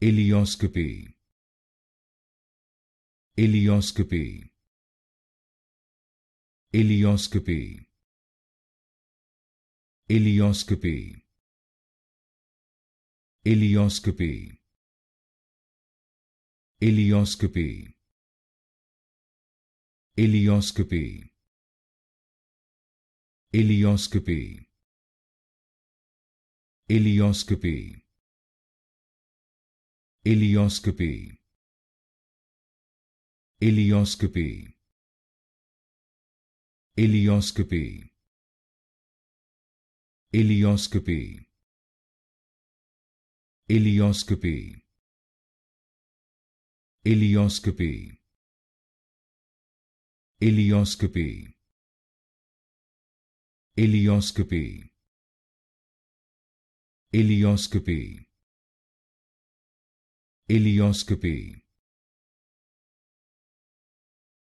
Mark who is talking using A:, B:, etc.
A: Ileoscopy. Ileoscopy. Ileoscopy. Ileoscopy. Ileoscopy. Ileoscopy. Ileoscopy. Ileoscopy. Ileoscopy. Ileoscopy. Ileoscopy. Ileoscopy. Ileoscopy. Ileoscopy. Ileoscopy. Ileoscopy. Ileoscopy. Ileoscopy. Ileoscopy.